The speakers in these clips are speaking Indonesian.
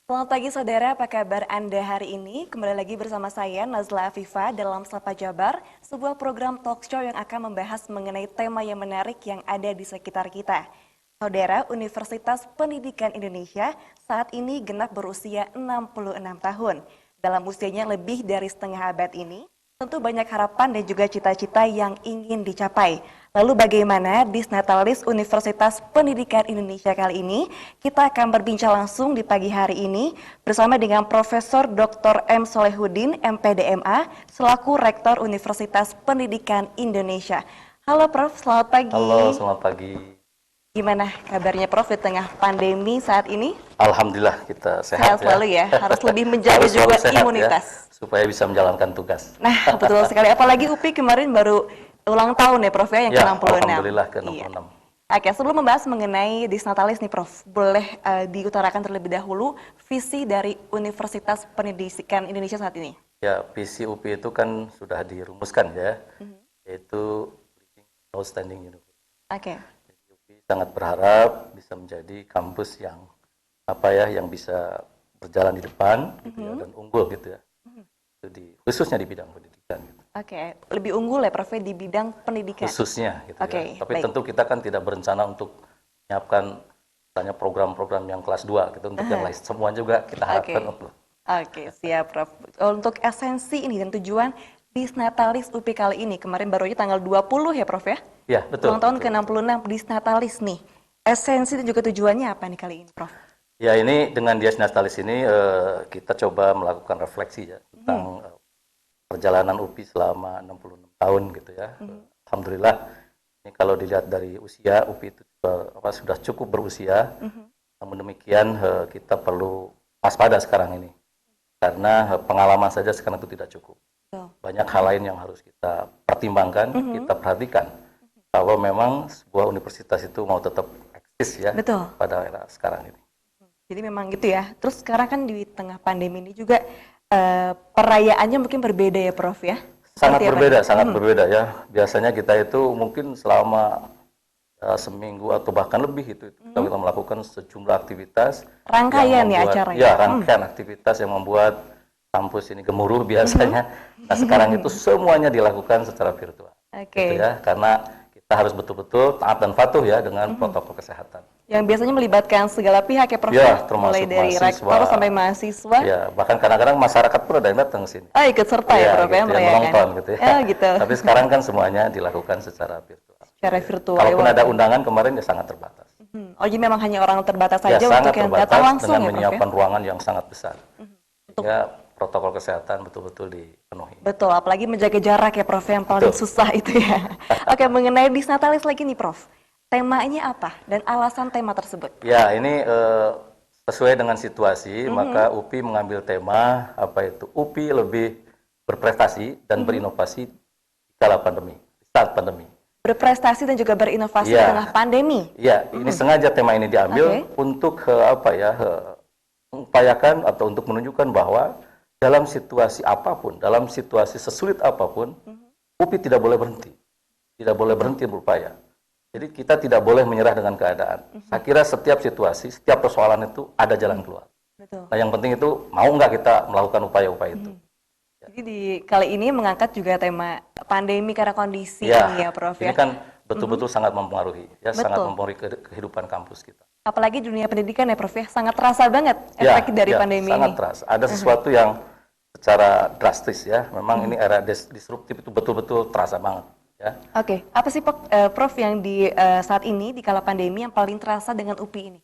Selamat pagi saudara, apa kabar Anda hari ini? Kembali lagi bersama saya Nazla Afifa dalam Sapa Jabar, sebuah program talk show yang akan membahas mengenai tema yang menarik yang ada di sekitar kita. Saudara, Universitas Pendidikan Indonesia saat ini genap berusia 66 tahun. Dalam usianya lebih dari setengah abad ini, tentu banyak harapan dan juga cita-cita yang ingin dicapai. Lalu bagaimana Disnatalis Universitas Pendidikan Indonesia kali ini? Kita akan berbincang langsung di pagi hari ini bersama dengan Profesor Dr. M. Solehudin, MPDMA, selaku Rektor Universitas Pendidikan Indonesia. Halo Prof, selamat pagi. Halo, selamat pagi. Gimana kabarnya Prof di tengah pandemi saat ini? Alhamdulillah kita sehat ya. Selalu ya, harus lebih menjaga Harus juga sehat imunitas. ya, supaya bisa menjalankan tugas. Nah, betul sekali. Apalagi UPI kemarin baru ulang tahun ya Prof ya, yang Ya, ke-66. alhamdulillah ke-66. Iya. Oke, sebelum membahas mengenai Disnatalis nih Prof, boleh diutarakan terlebih dahulu visi dari Universitas Pendidikan Indonesia saat ini? Ya, visi UPI itu kan sudah dirumuskan ya, yaitu Leading Outstanding University. Oke. UPI sangat berharap bisa menjadi kampus yang yang bisa berjalan di depan gitu ya, dan unggul gitu ya. Itu khususnya di bidang pendidikan gitu. Oke, lebih unggul ya Prof di bidang pendidikan. Khususnya gitu Oke, ya. Tapi baik. tentu kita kan tidak berencana untuk menyiapkan misalnya program-program yang kelas 2 gitu, untuk yang lain semua juga kita harapkan untuk. Oke, siap Prof. Untuk esensi ini dan tujuan Disnatalis UPI kali ini, kemarin baru aja tanggal 20 ya Prof ya? Ya, betul. Ulang tahun betul. ke-66 Disnatalis nih. Esensi dan juga tujuannya apa nih kali ini Prof? Ya, ini dengan Disnatalis ini kita coba melakukan refleksi ya tentang perjalanan UPI selama 66 tahun gitu ya. Alhamdulillah ini kalau dilihat dari usia UPI itu sudah cukup berusia. Namun demikian kita perlu waspada sekarang ini. Karena pengalaman saja sekarang itu tidak cukup. Banyak hal lain yang harus kita pertimbangkan, kita perhatikan. Kalau memang sebuah universitas itu mau tetap eksis ya. Betul. Pada era sekarang ini. Jadi memang gitu ya. Terus sekarang kan di tengah pandemi ini juga perayaannya mungkin berbeda ya Prof ya? Sangat berbeda ya. Biasanya kita itu mungkin selama seminggu atau bahkan lebih itu kita melakukan sejumlah aktivitas. Rangkaian ya acaranya? Ya, rangkaian aktivitas yang membuat kampus ini gemuruh biasanya. Nah sekarang itu semuanya dilakukan secara virtual. Gitu ya, karena kita harus betul-betul taat dan patuh ya dengan protokol kesehatan. Yang biasanya melibatkan segala pihak ya Prof, ya, mulai dari rektor sampai mahasiswa. Ya, bahkan kadang-kadang masyarakat pun ada yang datang ke sini. Ikut serta ya Prof gitu ya, merayakan. menonton gitu ya. Gitu. Tapi sekarang kan semuanya dilakukan secara virtual. Secara virtual. Kalaupun ada undangan kemarin ya sangat terbatas. Oh jadi memang hanya orang terbatas saja Ya, untuk yang datang langsung dengan ya Prof ya? menyiapkan ruangan yang sangat besar. Ya, protokol kesehatan betul-betul dipenuhi. Betul, apalagi menjaga jarak ya Prof yang paling susah itu ya. Oke, mengenai Disnatalis lagi nih Prof. Temanya apa dan alasan tema tersebut? Ya, ini sesuai dengan situasi, maka UPI mengambil tema UPI lebih berprestasi dan berinovasi di kala pandemi, saat pandemi. Berprestasi dan juga berinovasi di tengah pandemi. Ya, ini sengaja tema ini diambil untuk mengupayakan atau untuk menunjukkan bahwa dalam situasi apapun, dalam situasi sesulit apapun, UPI tidak boleh berhenti. Tidak boleh berhenti berupaya. Jadi kita tidak boleh menyerah dengan keadaan. Saya kira setiap situasi, setiap persoalan itu ada jalan keluar. Betul. Nah yang penting itu mau nggak kita melakukan upaya-upaya itu. Jadi di kali ini mengangkat juga tema pandemi karena kondisi ini ya Prof ya. Ini kan betul-betul sangat mempengaruhi, ya sangat mempengaruhi kehidupan kampus kita. Apalagi dunia pendidikan ya Prof ya, sangat terasa banget efek dari pandemi sangat ini. Terasa. Ada sesuatu yang secara drastis ya, memang ini era disruptif itu betul-betul terasa banget. Ya. Oke, apa sih Prof yang di saat ini di kala pandemi yang paling terasa dengan UPI ini?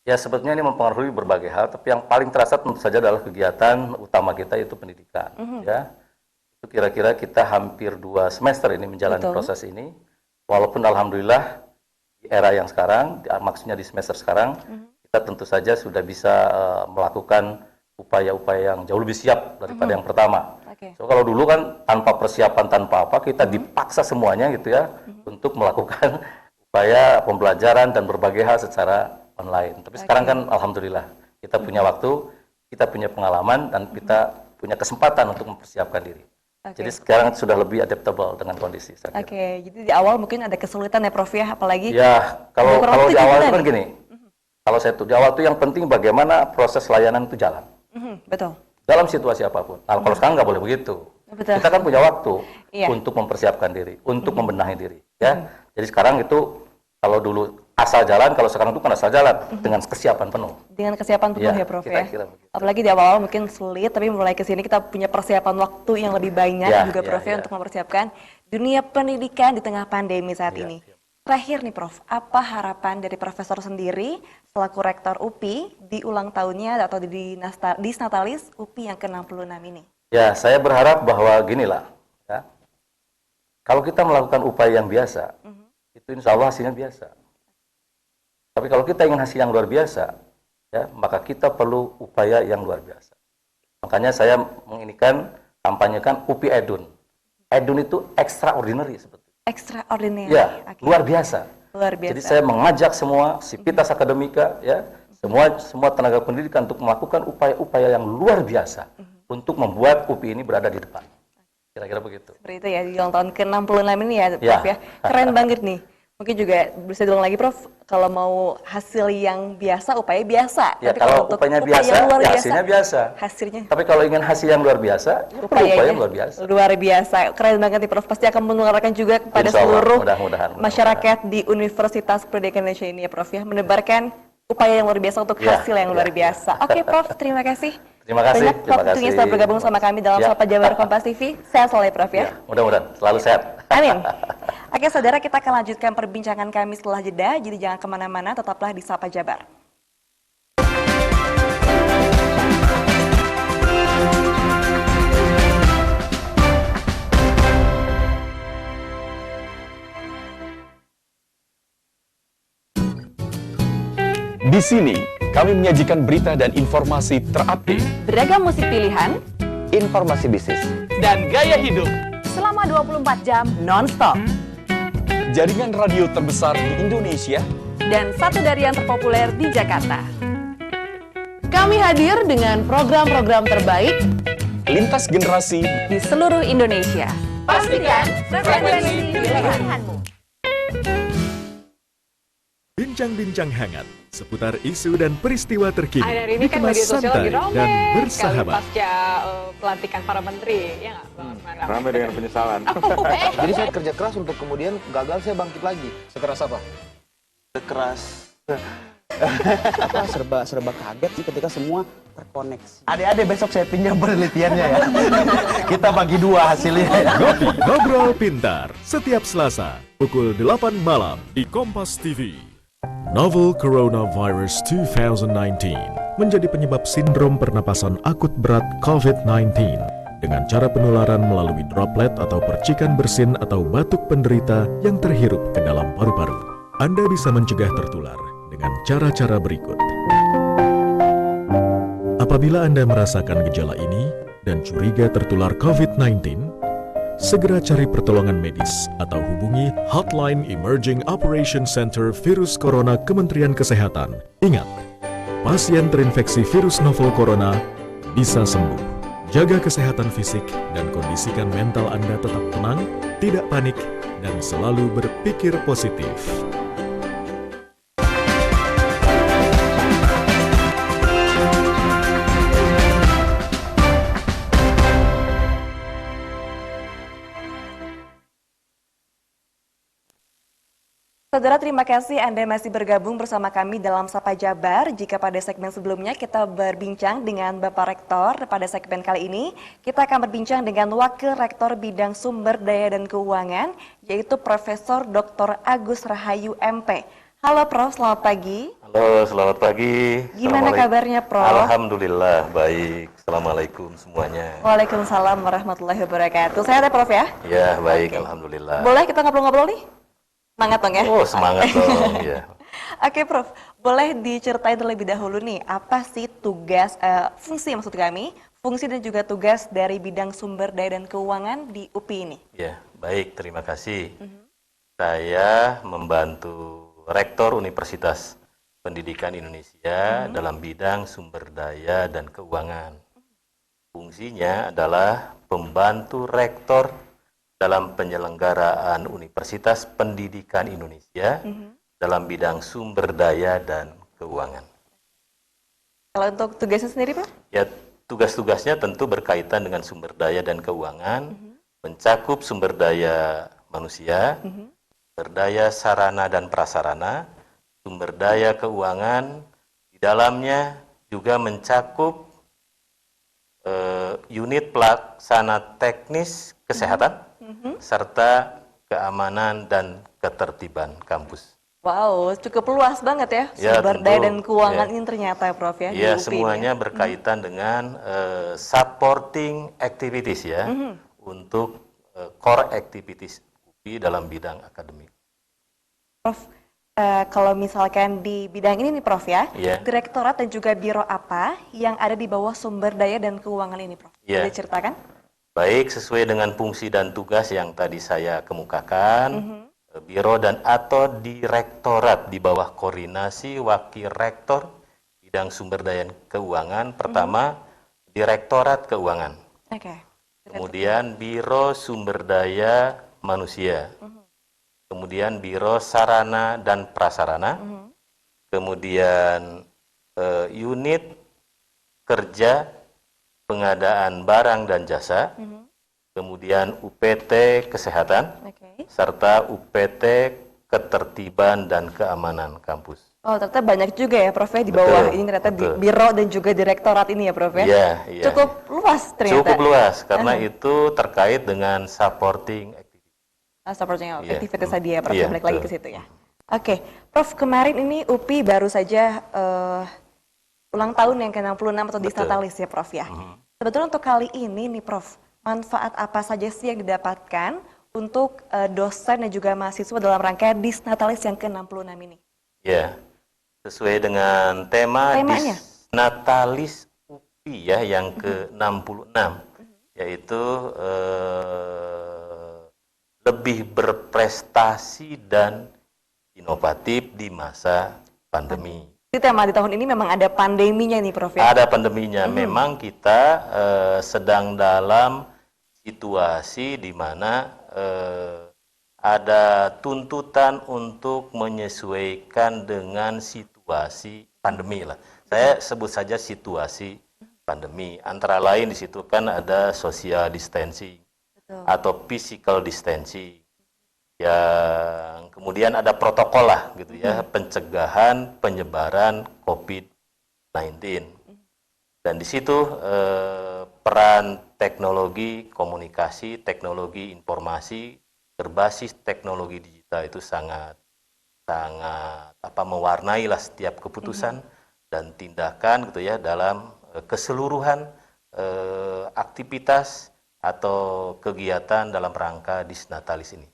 Ya sebetulnya ini mempengaruhi berbagai hal, tapi yang paling terasa tentu saja adalah kegiatan utama kita yaitu pendidikan. Ya, itu kira-kira kita hampir 2 semester ini menjalani proses ini, walaupun alhamdulillah di era yang sekarang, maksudnya di semester sekarang, kita tentu saja sudah bisa melakukan upaya-upaya yang jauh lebih siap daripada yang pertama. So kalau dulu kan tanpa persiapan, tanpa apa, kita dipaksa semuanya gitu ya untuk melakukan upaya pembelajaran dan berbagai hal secara online. Tapi sekarang kan alhamdulillah kita punya waktu, kita punya pengalaman dan kita punya kesempatan untuk mempersiapkan diri. Jadi sekarang sudah lebih adaptable dengan kondisi. Jadi di awal mungkin ada kesulitan ya Prof ya, apalagi ya kalau di awal itu kan gini, Kalau saya di awal tuh yang penting bagaimana proses layanan itu jalan. Betul. Dalam situasi apapun. Nah, kalau sekarang nggak boleh begitu. Betul. Kita kan punya waktu Iya. untuk mempersiapkan diri, untuk membenahi diri. Ya, jadi sekarang itu kalau dulu asal jalan, kalau sekarang itu kan asal jalan dengan kesiapan penuh. Dengan kesiapan penuh Iya, ya Prof ya. kira-kira begitu. Apalagi di awal-awal mungkin sulit, tapi mulai ke sini kita punya persiapan waktu yang lebih banyak Iya, juga iya, Prof ya iya. untuk mempersiapkan dunia pendidikan di tengah pandemi saat Iya, ini. iya. Terakhir nih Prof, apa harapan dari Profesor sendiri selaku Rektor UPI di ulang tahunnya atau di Disnatalis UPI yang ke-66 ini? Ya, saya berharap bahwa ginilah, ya, kalau kita melakukan upaya yang biasa, itu insya Allah hasilnya biasa. Tapi kalau kita ingin hasil yang luar biasa, ya, maka kita perlu upaya yang luar biasa. Makanya saya menginikan, kampanyekan UPI Edun. Edun itu extraordinary sebetulnya. Extraordinary. Ya, Oke. luar biasa. Luar biasa. Jadi saya mengajak semua sivitas akademika, ya, semua tenaga pendidikan untuk melakukan upaya-upaya yang luar biasa untuk membuat UPI ini berada di depan. Kira-kira begitu. Seperti itu ya, di ulang tahun ke-66 ini ya Prof Ya. ya. Keren banget nih. Mungkin juga bisa diulang lagi Prof, kalau mau hasil yang biasa, upaya biasa. Ya, Tapi kalau untuk upayanya upaya biasa, yang luar ya biasa, hasilnya biasa. hasilnya Tapi kalau ingin hasil yang luar biasa, ya perlu upaya upayanya yang luar biasa. luar biasa. Keren banget nih Prof, pasti akan menularkan juga kepada Insya Allah, seluruh mudah-mudahan. masyarakat di Universitas Pendidikan Indonesia ini ya Prof ya, menebarkan upaya yang luar biasa untuk Ya, hasil yang luar ya, biasa. Oke Prof, terima kasih. Terima kasih, Banyak terima waktunya kasih. sudah bergabung sama kami dalam Ya. Sapa Jabar Kompas TV. Sehat selalu ya Prof ya. Ya, mudah-mudahan selalu sehat. Amin. Oke saudara, kita akan lanjutkan perbincangan kami setelah jeda, jadi jangan kemana-mana, tetaplah di Sapa Jabar. Di sini, kami menyajikan berita dan informasi terupdate Beragam musik pilihan, Informasi bisnis. dan gaya hidup. selama 24 jam non-stop. Jaringan radio terbesar di Indonesia. Dan satu dari yang terpopuler di Jakarta. Kami hadir dengan program-program terbaik Lintas generasi. di seluruh Indonesia. Pastikan frekuensi pilihanmu. Bincang-bincang hangat seputar isu dan peristiwa terkini. Akhir-akhir ini kan media dikemas sosial lagi santai rame dan sekali bersahabat. pasca pelantikan para menteri, ya nggak? Bang Usman? Ramai dengan penyesalan. Jadi saya kerja keras untuk kemudian gagal saya bangkit lagi. Sekeras apa? Keras. serba kaget sih ketika semua terkoneksi. Adik-adik besok saya pinjam penelitiannya ya. Kita bagi dua hasilnya. Ngopi Ngobrol Pintar setiap Selasa pukul 8 malam di Kompas TV. Novel Coronavirus 2019 menjadi penyebab sindrom pernapasan akut berat COVID-19 dengan cara penularan melalui droplet atau percikan bersin atau batuk penderita yang terhirup ke dalam paru-paru. Anda bisa mencegah tertular dengan cara-cara berikut. Apabila Anda merasakan gejala ini dan curiga tertular COVID-19, segera cari pertolongan medis atau hubungi Hotline Emerging Operation Center Virus Corona Kementerian Kesehatan. Ingat, pasien terinfeksi virus novel corona bisa sembuh. Jaga kesehatan fisik dan kondisikan mental Anda tetap tenang, tidak panik, dan selalu berpikir positif. Saudara, terima kasih Anda masih bergabung bersama kami dalam Sapa Jabar. Jika pada segmen sebelumnya kita berbincang dengan Bapak Rektor, pada segmen kali ini kita akan berbincang dengan Wakil Rektor Bidang Sumber Daya dan Keuangan, yaitu Profesor Dr. Agus Rahayu MP. Halo Prof, selamat pagi. Halo, selamat pagi. Gimana kabarnya Prof? Alhamdulillah, baik. Assalamualaikum semuanya. Waalaikumsalam warahmatullahi wabarakatuh. Sehat ya Prof ya? Ya, baik, Oke. alhamdulillah. Boleh kita ngobrol-ngobrol nih? Semangat dong ya? Oh, semangat dong, ya. Oke Prof, boleh diceritain terlebih dahulu nih, apa sih tugas, fungsi maksud kami, fungsi dan juga tugas dari bidang sumber daya dan keuangan di UPI ini? Ya, baik, terima kasih. Saya membantu Rektor Universitas Pendidikan Indonesia dalam bidang sumber daya dan keuangan. Fungsinya adalah pembantu rektor dalam penyelenggaraan Universitas Pendidikan Indonesia dalam bidang sumber daya dan keuangan. Kalau untuk tugasnya sendiri, Pak? Ya, tugas-tugasnya tentu berkaitan dengan sumber daya dan keuangan, mencakup sumber daya manusia, sumber daya sarana dan prasarana, sumber daya keuangan, di dalamnya juga mencakup unit pelaksana teknis kesehatan, serta keamanan dan ketertiban kampus. Wow, cukup luas banget ya, Ya, sumber tentu. daya dan keuangan Ya. ini ternyata ya, Prof ya. di Ya, UPI semuanya ini. berkaitan dengan supporting activities ya, untuk core activities UPI dalam bidang akademik. Prof, kalau misalkan di bidang ini nih Prof ya, Iya. direktorat dan juga biro apa yang ada di bawah sumber daya dan keuangan ini Prof? Iya. Boleh ceritakan? Baik, sesuai dengan fungsi dan tugas yang tadi saya kemukakan, biro dan atau direktorat di bawah koordinasi wakil rektor bidang sumber daya keuangan. Pertama, direktorat keuangan. Oke. Kemudian biro sumber daya manusia. Kemudian biro sarana dan prasarana. Kemudian unit kerja pengadaan barang dan jasa. Kemudian UPT kesehatan, Oke. serta UPT ketertiban dan keamanan kampus. Oh, ternyata banyak juga ya Prof ya di Betul, bawah ini ternyata betul. biro dan juga direktorat ini ya Prof ya. Iya, iya. Cukup luas ternyata. Cukup luas karena itu terkait dengan supporting activity. Supporting Iya. activities tadi ya Prof, Iya, balik lagi ke betul. situ ya. Oke, Prof kemarin ini UPI baru saja ulang tahun yang ke-66 atau Betul. Disnatalis ya Prof ya. Sebetulnya untuk kali ini nih Prof, manfaat apa saja sih yang didapatkan untuk dosen dan juga mahasiswa dalam rangka Disnatalis yang ke-66 ini? Ya, sesuai dengan temanya Disnatalis UPI ya yang ke-66, yaitu lebih berprestasi dan inovatif di masa pandemi. Jadi tema di tahun ini memang ada pandeminya nih Prof ya? Ada pandeminya, memang kita sedang dalam situasi di mana ada tuntutan untuk menyesuaikan dengan situasi pandemi lah. Saya sebut saja situasi pandemi. Antara lain di situ kan ada social distancing atau physical distancing. Yang kemudian ada protokol lah gitu ya, pencegahan penyebaran COVID-19. Dan di situ peran teknologi komunikasi, teknologi informasi berbasis teknologi digital itu sangat mewarnai lah setiap keputusan dan tindakan gitu ya dalam keseluruhan aktivitas atau kegiatan dalam rangka Disnatalis ini.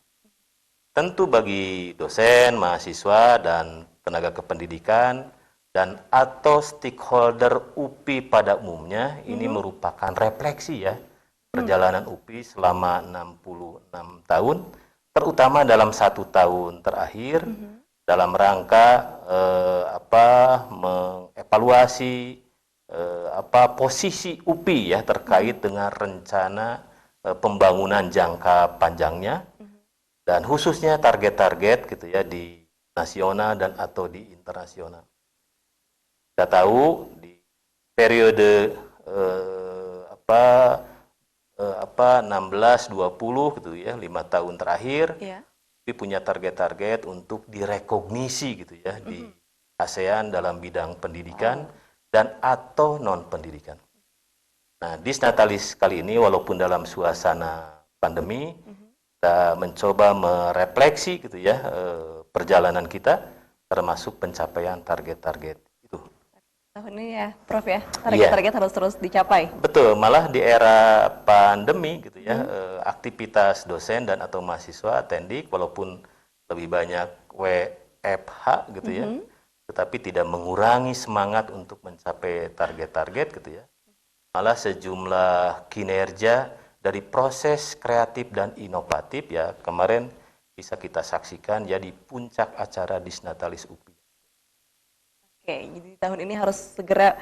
Tentu bagi dosen, mahasiswa, dan tenaga kependidikan dan atau stakeholder UPI pada umumnya ini merupakan refleksi ya perjalanan UPI selama 66 tahun, terutama dalam 1 tahun terakhir dalam rangka mengevaluasi posisi UPI ya terkait dengan rencana pembangunan jangka panjangnya. Dan khususnya target-target gitu ya di nasional dan atau di internasional. Kita tahu di periode 16-20 gitu ya, 5 tahun terakhir, kita punya target-target untuk direkognisi gitu ya di ASEAN dalam bidang pendidikan dan atau non pendidikan. Nah, Disnatalis kali ini walaupun dalam suasana pandemi, kita mencoba merefleksi gitu ya perjalanan kita termasuk pencapaian target-target itu. Tahun ini ya Prof ya, target-target harus terus dicapai. Betul, malah di era pandemi gitu ya, aktivitas dosen dan atau mahasiswa atendik walaupun lebih banyak WFH gitu ya, tetapi tidak mengurangi semangat untuk mencapai target-target gitu ya. Malah sejumlah kinerja dari proses kreatif dan inovatif ya kemarin bisa kita saksikan ya di puncak acara Disnatalis UPI. Oke, jadi tahun ini harus segera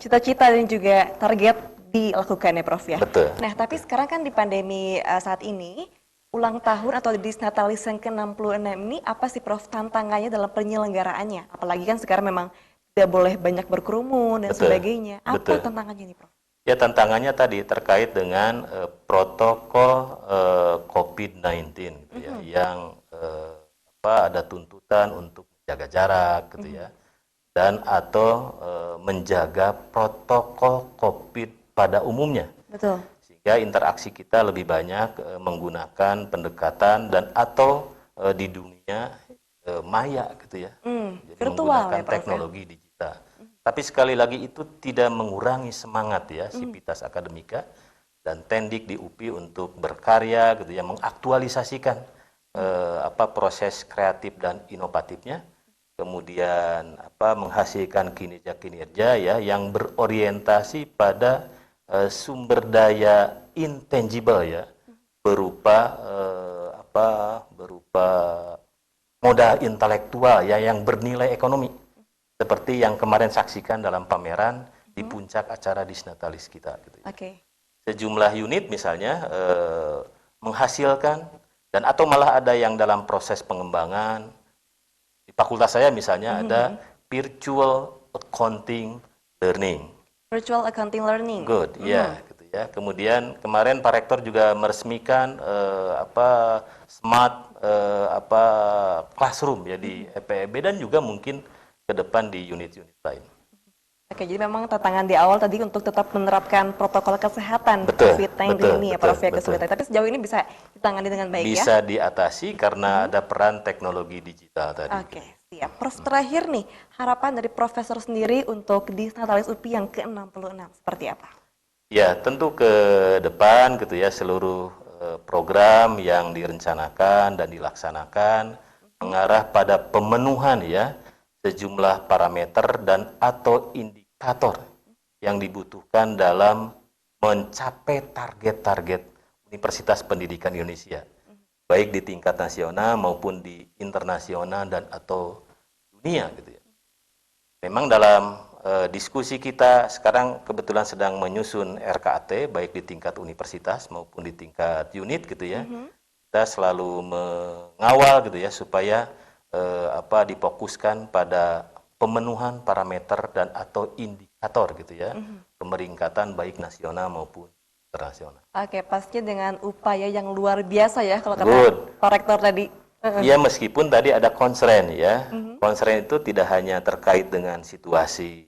cita-cita dan juga target dilakukan ya Prof ya. Betul. Nah tapi sekarang kan di pandemi saat ini ulang tahun atau Disnatalis yang ke-66 ini apa sih Prof tantangannya dalam penyelenggaraannya? Apalagi kan sekarang memang tidak boleh banyak berkerumun dan sebagainya. Apa tantangannya nih Prof? Ya, tantangannya tadi terkait dengan protokol COVID-19 gitu ya, yang ada tuntutan untuk menjaga jarak gitu ya, dan atau menjaga protokol COVID pada umumnya. Betul. Sehingga interaksi kita lebih banyak menggunakan pendekatan dan atau di dunia maya gitu ya. Jadi virtual menggunakan ya, Prof, teknologi digital. Tapi sekali lagi itu tidak mengurangi semangat ya Sivitas Akademika dan Tendik di UPI untuk berkarya gitu ya, mengaktualisasikan proses kreatif dan inovatifnya, kemudian menghasilkan kinerja-kinerja ya yang berorientasi pada sumber daya intangible ya, berupa modal intelektual ya yang bernilai ekonomi. Seperti yang kemarin saksikan dalam pameran di puncak acara Disnatalis kita. Gitu ya. Sejumlah unit misalnya menghasilkan dan atau malah ada yang dalam proses pengembangan. Di fakultas saya misalnya ada virtual accounting learning. Virtual accounting learning. Good, ya, gitu ya. Kemudian kemarin Pak Rektor juga meresmikan smart classroom ya di EPEB dan juga mungkin ke depan di unit-unit lain. Oke, jadi memang tantangan di awal tadi untuk tetap menerapkan protokol kesehatan COVID-19 ini ya Prof ya, kesulitan. Tapi sejauh ini bisa ditangani dengan baik ya? Bisa diatasi karena ada peran teknologi digital tadi. Oke, siap. Prof, terakhir nih, harapan dari Profesor sendiri untuk Disnatalis UPI yang ke-66 seperti apa? Ya, tentu ke depan gitu ya, seluruh program yang direncanakan dan dilaksanakan mengarah pada pemenuhan ya sejumlah parameter dan atau indikator yang dibutuhkan dalam mencapai target-target Universitas Pendidikan Indonesia, baik di tingkat nasional maupun di internasional dan atau dunia gitu ya. Memang dalam diskusi kita sekarang kebetulan sedang menyusun RKAT baik di tingkat universitas maupun di tingkat unit gitu ya. Kita selalu mengawal gitu ya supaya difokuskan pada pemenuhan parameter dan atau indikator gitu ya, pemeringkatan baik nasional maupun internasional. Oke, pasti dengan upaya yang luar biasa ya kalau kata Pak Rektor tadi. Ya, meskipun tadi ada constraint ya, constraint itu tidak hanya terkait dengan situasi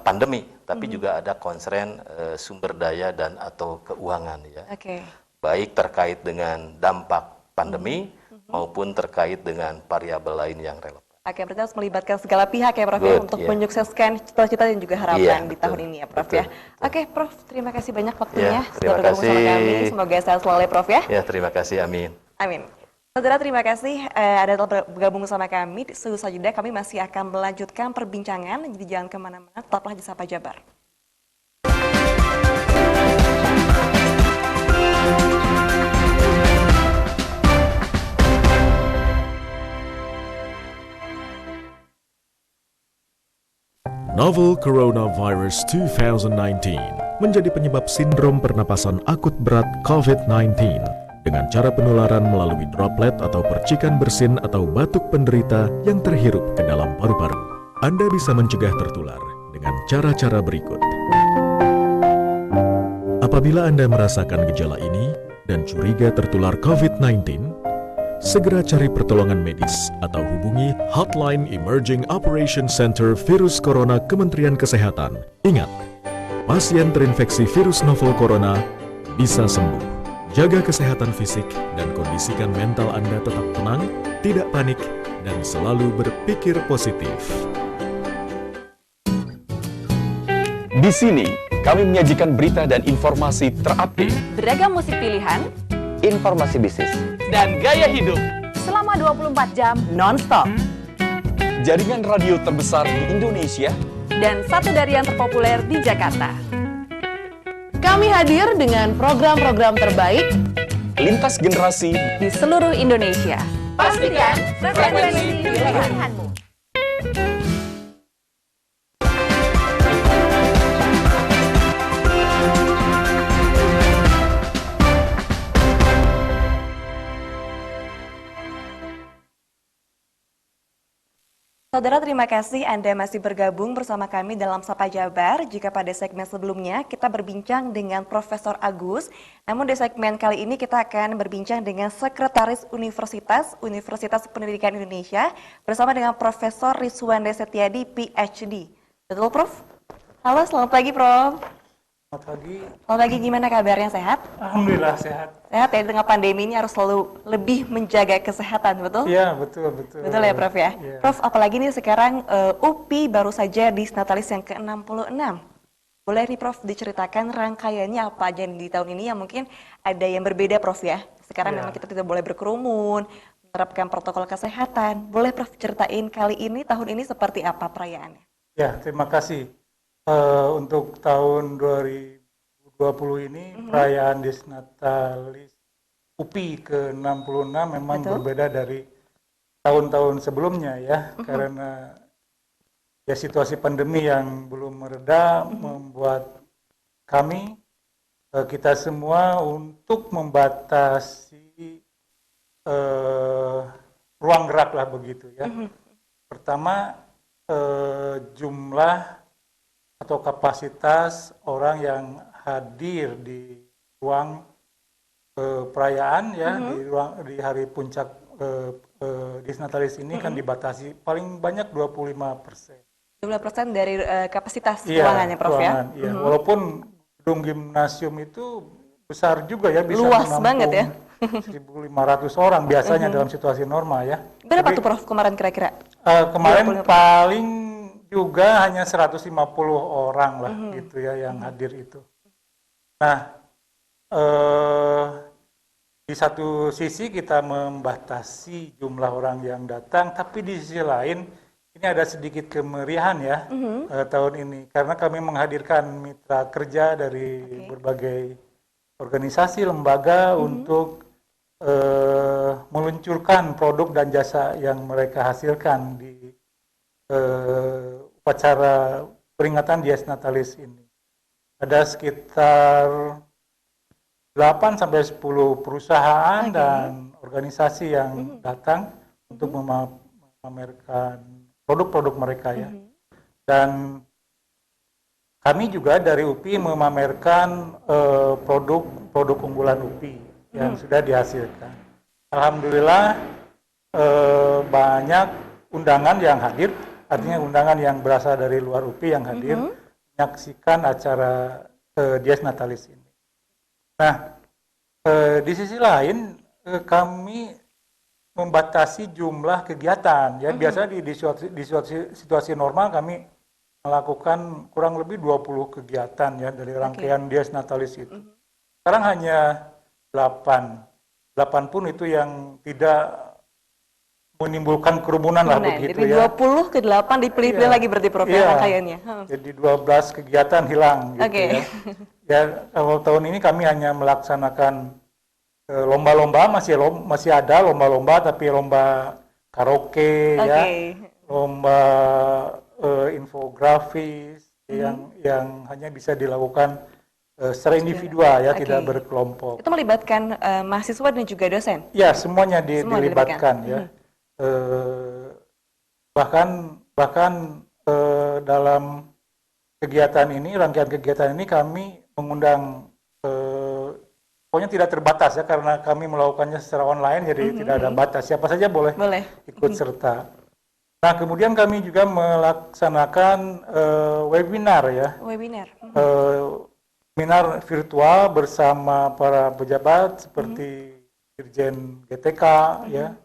pandemi, tapi juga ada constraint sumber daya dan atau keuangan ya, baik terkait dengan dampak pandemi maupun terkait dengan variabel lain yang relevan. Oke, berarti harus melibatkan segala pihak ya Prof ya, untuk menyukseskan cita-cita dan juga harapan di tahun ini ya Prof ya. Oke Prof, terima kasih banyak waktunya sudah bergabung sama kami. Semoga sehat selalu ya Prof ya. Ya, terima kasih, amin. Amin. Saudara, terima kasih ada telah bergabung sama kami. Selanjutnya kami masih akan melanjutkan perbincangan, jadi jangan kemana-mana, tetaplah di Sapa Jabar. Novel Coronavirus 2019 menjadi penyebab sindrom pernapasan akut berat COVID-19 dengan cara penularan melalui droplet atau percikan bersin atau batuk penderita yang terhirup ke dalam paru-paru. Anda bisa mencegah tertular dengan cara-cara berikut. Apabila Anda merasakan gejala ini dan curiga tertular COVID-19, segera cari pertolongan medis atau hubungi Hotline Emerging Operation Center Virus Corona Kementerian Kesehatan. Ingat, pasien terinfeksi virus novel corona bisa sembuh. Jaga kesehatan fisik dan kondisikan mental Anda tetap tenang, tidak panik, dan selalu berpikir positif. Di sini, kami menyajikan berita dan informasi terupdate, Beragam musik pilihan, Informasi bisnis. dan gaya hidup selama 24 jam non-stop. jaringan radio terbesar di Indonesia, Dan satu dari yang terpopuler di Jakarta. Kami hadir dengan program-program terbaik lintas generasi, di seluruh Indonesia. Pastikan frekuensi pilihanmu. Saudara, terima kasih Anda masih bergabung bersama kami dalam Sapa Jabar. Jika pada segmen sebelumnya kita berbincang dengan Profesor Agus, namun di segmen kali ini kita akan berbincang dengan Sekretaris Universitas Pendidikan Indonesia bersama dengan Profesor Rizwanda Setiadi, PhD. Betul, Prof? Halo, selamat pagi, Prof. Selamat pagi. Selamat pagi, gimana kabarnya? Sehat? Alhamdulillah sehat. Sehat ya, di tengah pandemi ini harus selalu lebih menjaga kesehatan, betul? Iya, betul. Betul ya, Prof ya? Iya. Prof, apalagi nih sekarang UPI baru saja Disnatalis yang ke-66. Boleh nih Prof diceritakan rangkaiannya apa aja di tahun ini yang mungkin ada yang berbeda, Prof ya? Sekarang Iya. memang kita tidak boleh berkerumun, menerapkan protokol kesehatan. Boleh Prof ceritain kali ini, tahun ini seperti apa perayaannya? Ya, terima kasih. Untuk tahun 2020 ini perayaan Disnatalis UPI ke-66 memang Betul. berbeda dari tahun-tahun sebelumnya ya, karena ya situasi pandemi yang belum mereda membuat kami kita semua untuk membatasi ruang gerak lah begitu ya. Pertama jumlah atau kapasitas orang yang hadir di ruang perayaan ya, di hari puncak Disnatalis ini kan dibatasi paling banyak 25%. 12% dari kapasitas Iya, ruangannya, Prof ya? ruangan, iya. Walaupun gedung gimnasium itu besar juga ya, bisa Luas menampung banget ya. 1.500 orang biasanya dalam situasi normal ya. Berapa Tapi, tuh Prof kemarin kira-kira? kemarin 25%. paling juga hanya 150 orang lah gitu ya yang hadir itu. Nah, di satu sisi kita membatasi jumlah orang yang datang, tapi di sisi lain ini ada sedikit kemeriahan ya tahun ini, karena kami menghadirkan mitra kerja dari berbagai organisasi, lembaga untuk meluncurkan produk dan jasa yang mereka hasilkan di upacara peringatan Dies Natalis ini. Ada sekitar 8 sampai 10 perusahaan dan organisasi yang datang untuk memamerkan produk-produk mereka ya. Dan kami juga dari UPI memamerkan produk unggulan UPI yang sudah dihasilkan. Alhamdulillah banyak undangan yang hadir. Artinya undangan yang berasal dari luar UPI yang hadir menyaksikan acara Dies Natalis ini. Nah, di sisi lain kami membatasi jumlah kegiatan. Ya, biasanya di situasi normal kami melakukan kurang lebih 20 kegiatan ya dari rangkaian Dies Natalis itu. Sekarang hanya 8. 8 pun itu yang tidak menimbulkan kerumunan lah begitu Dari ya. 20 ke 8 dipilih-pilih lagi berarti Prof ya rangkaiannya. Jadi 12 kegiatan hilang gitu Oke. ya. Ya, kalau tahun ini kami hanya melaksanakan lomba-lomba, masih ada lomba-lomba, tapi lomba karaoke ya, lomba infografis yang hanya bisa dilakukan secara individual ya, tidak berkelompok. Itu melibatkan mahasiswa dan juga dosen? Ya, semuanya Semua dilibatkan ya. Bahkan dalam kegiatan ini, rangkaian kegiatan ini kami mengundang, pokoknya tidak terbatas ya, karena kami melakukannya secara online, jadi tidak ada batas, siapa saja boleh ikut serta. Nah, kemudian kami juga melaksanakan webinar ya, seminar virtual bersama para pejabat seperti Dirjen GTK ya,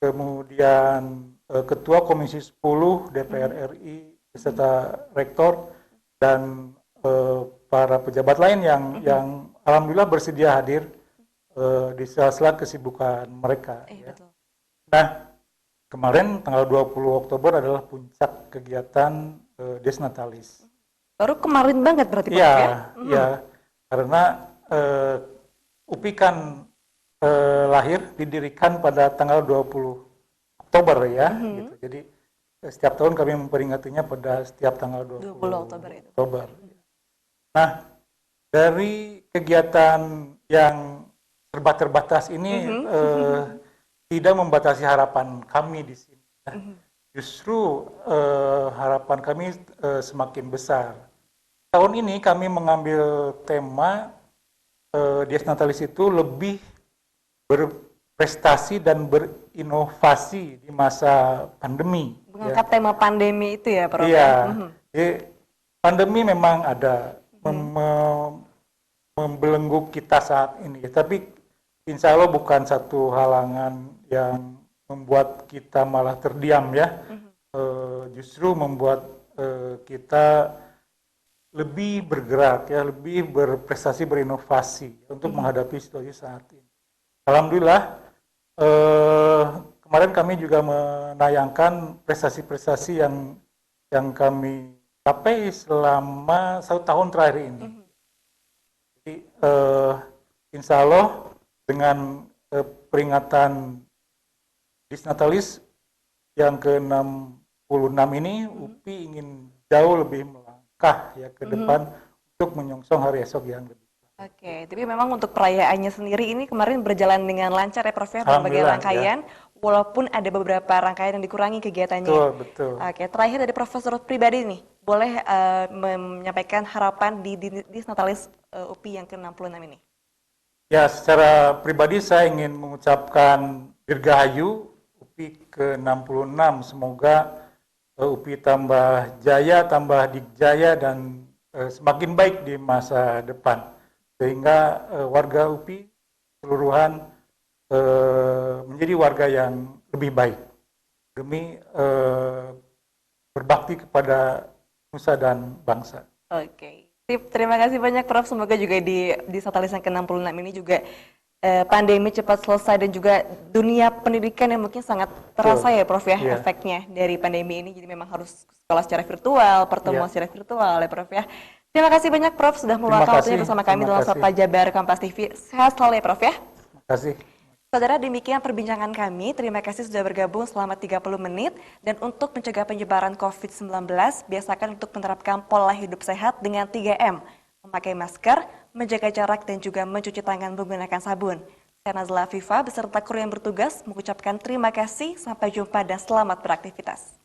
kemudian Ketua Komisi 10 DPR RI beserta Rektor dan para pejabat lain yang alhamdulillah bersedia hadir di sela-sela kesibukan mereka. Ya. Nah, kemarin tanggal 20 Oktober adalah puncak kegiatan Dies Natalis. Baru kemarin banget berarti Pak ya? Ya, karena UPI kan didirikan pada tanggal 20 Oktober ya, gitu. Jadi setiap tahun kami memperingatinya pada setiap tanggal 20 Oktober. Nah, dari kegiatan yang terbatas ini tidak membatasi harapan kami di sini. Ya. justru harapan kami semakin besar. Tahun ini kami mengambil tema Dies Natalis itu lebih berprestasi dan berinovasi di masa pandemi. Mengangkat tema pandemi itu ya, Prof. Iya, jadi pandemi memang ada membelenggu kita saat ini, tapi insya Allah bukan satu halangan yang membuat kita malah terdiam ya, justru membuat kita lebih bergerak ya, lebih berprestasi, berinovasi untuk menghadapi situasi saat ini. Alhamdulillah kemarin kami juga menayangkan prestasi-prestasi yang kami capai selama 1 tahun terakhir ini. Jadi insya Allah dengan peringatan Dies Natalis yang ke-66 ini, UPI ingin jauh lebih melangkah ya ke depan untuk menyongsong hari esok yang lebih. Oke, tapi memang untuk perayaannya sendiri ini kemarin berjalan dengan lancar ya, Prof. Ya, berbagai rangkaian, walaupun ada beberapa rangkaian yang dikurangi kegiatannya. Betul, betul. Oke, terakhir dari Profesor pribadi nih, boleh menyampaikan harapan di Dies Natalis UPI yang ke-66 ini? Ya, secara pribadi saya ingin mengucapkan dirgahayu UPI ke-66. Semoga UPI tambah jaya, tambah dikjaya, dan semakin baik di masa depan. Sehingga warga UPI keseluruhan menjadi warga yang lebih baik demi berbakti kepada nusa dan bangsa. Oke. Terima kasih banyak, Prof. Semoga juga di Natalis yang ke-66 ini juga pandemi cepat selesai dan juga dunia pendidikan yang mungkin sangat terasa ya, Prof. Ya, efeknya dari pandemi ini. Jadi memang harus sekolah secara virtual, pertemuan secara virtual ya, Prof. Ya. Terima kasih banyak, Prof. Sudah meluangkan waktunya bersama kami dalam Sapa Jabar Kompas TV. Sehat selalu ya, Prof. Ya. Terima kasih. Saudara, demikian perbincangan kami. Terima kasih sudah bergabung selama 30 menit. Dan untuk mencegah penyebaran COVID-19, biasakan untuk menerapkan pola hidup sehat dengan 3M. Memakai masker, menjaga jarak, dan juga mencuci tangan menggunakan sabun. Saya Nazla Afifa beserta kru yang bertugas mengucapkan terima kasih, sampai jumpa dan selamat beraktivitas.